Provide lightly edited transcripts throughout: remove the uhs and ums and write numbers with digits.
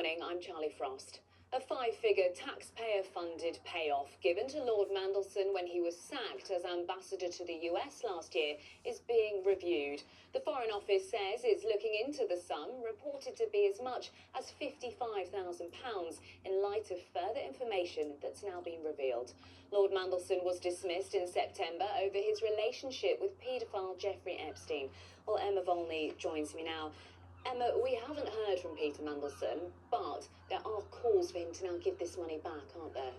morning, I'm Charlie Frost. A five-figure taxpayer-funded payoff given to Lord Mandelson when he was sacked as ambassador to the US last year is being reviewed. The Foreign Office says it's looking into the sum, reported to be as much as £55,000, in light of further information that's now been revealed. Lord Mandelson was dismissed in September over his relationship with paedophile Jeffrey Epstein. Well, Emma Volney joins me now. Emma, we haven't heard from Peter Mandelson, but there are calls for him to now give this money back, aren't there?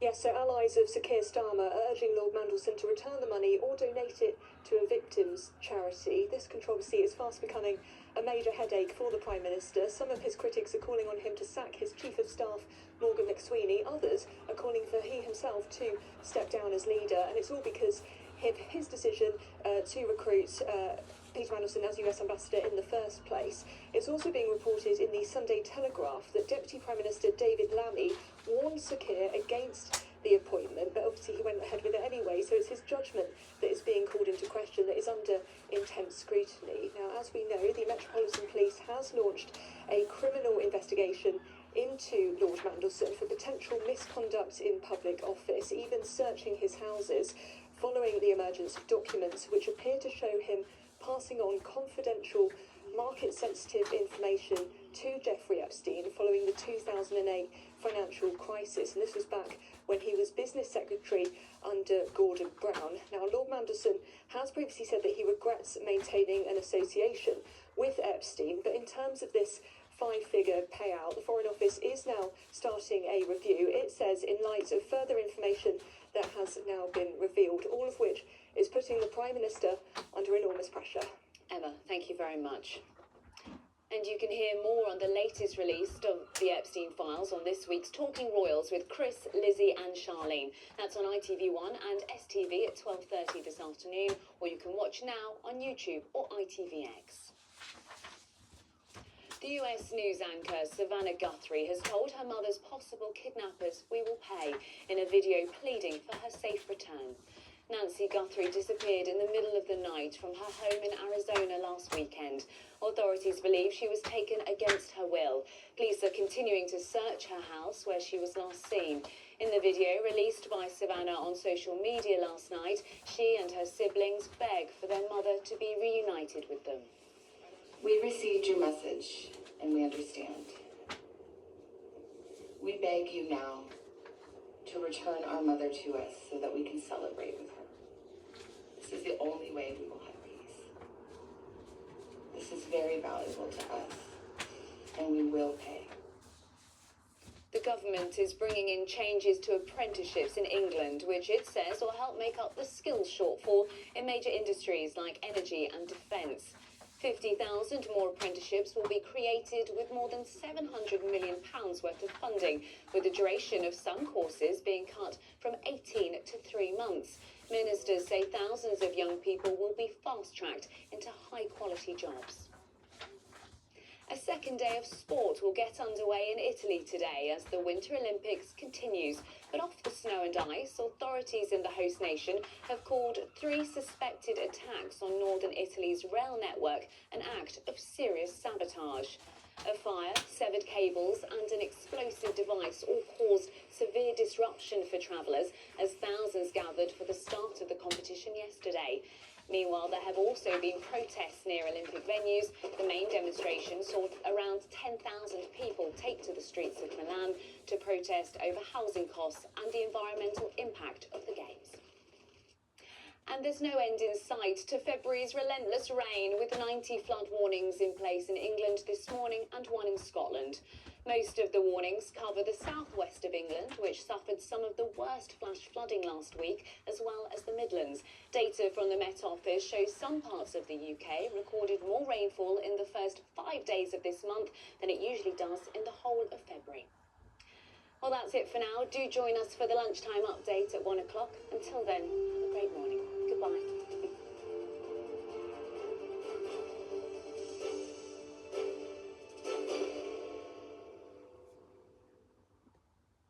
Yes, so allies of Sir Keir Starmer are urging Lord Mandelson to return the money or donate it to a victims' charity. This controversy is fast becoming a major headache for the Prime Minister. Some of his critics are calling on him to sack his Chief of Staff, Morgan McSweeney. Others are calling for he himself to step down as leader, and it's all because of his decision to recruit Peter Mandelson as US Ambassador in the first place. It's also being reported in the Sunday Telegraph that Deputy Prime Minister David Lammy warned Sir Keir against the appointment, but obviously he went ahead with it anyway, so it's his judgment that is being called into question, that is under intense scrutiny. Now, as we know, the Metropolitan Police has launched a criminal investigation into Lord Mandelson for potential misconduct in public office, even searching his houses following the emergence of documents which appear to show him passing on confidential, market-sensitive information to Jeffrey Epstein following the 2008 financial crisis. And this was back when he was Business Secretary under Gordon Brown. Now, Lord Mandelson has previously said that he regrets maintaining an association with Epstein, but in terms of this five-figure payout, the Foreign Office is now starting a review. It says, in light of further information that has now been revealed, all of which is putting the Prime Minister under enormous pressure. Emma, thank you very much. And you can hear more on the latest release of the Epstein files on this week's Talking Royals with Chris, Lizzie and Charlene. That's on ITV1 and STV at 12:30 this afternoon, or you can watch now on YouTube or ITVX. The US news anchor Savannah Guthrie has told her mother's possible kidnappers, "We will pay," in a video pleading for her safe return. Nancy Guthrie disappeared in the middle of the night from her home in Arizona last weekend. Authorities believe she was taken against her will. Police are continuing to search her house where she was last seen. In the video released by Savannah on social media last night, she and her siblings beg for their mother to be reunited with them. We received your message, and we understand. We beg you now to return our mother to us so that we can celebrate with her. This is the only way we will have peace. This is very valuable to us, and we will pay. The government is bringing in changes to apprenticeships in England, which it says will help make up the skills shortfall in major industries like energy and defence. 50,000 more apprenticeships will be created with more than £700 million worth of funding, with the duration of some courses being cut from 18 to 3 months. Ministers say thousands of young people will be fast-tracked into high-quality jobs. A second day of sport will get underway in Italy today as the Winter Olympics continues. But off the snow and ice, authorities in the host nation have called 3 suspected attacks on northern Italy's rail network an act of serious sabotage. A fire, severed cables and an explosive device all caused severe disruption for travellers as thousands gathered for the start of the competition yesterday. Meanwhile, there have also been protests near Olympic venues. The main demonstration saw around 10,000 people take to the streets of Milan to protest over housing costs and the environmental impact of the Games. And there's no end in sight to February's relentless rain, with 90 flood warnings in place in England this morning and 1 in Scotland. Most of the warnings cover the southwest of England, which suffered some of the worst flash flooding last week, as well as the Midlands. Data from the Met Office shows some parts of the UK recorded more rainfall in the first 5 days of this month than it usually does in the whole of February. Well, that's it for now. Do join us for the lunchtime update at 1 o'clock. Until then, have a great morning. Goodbye.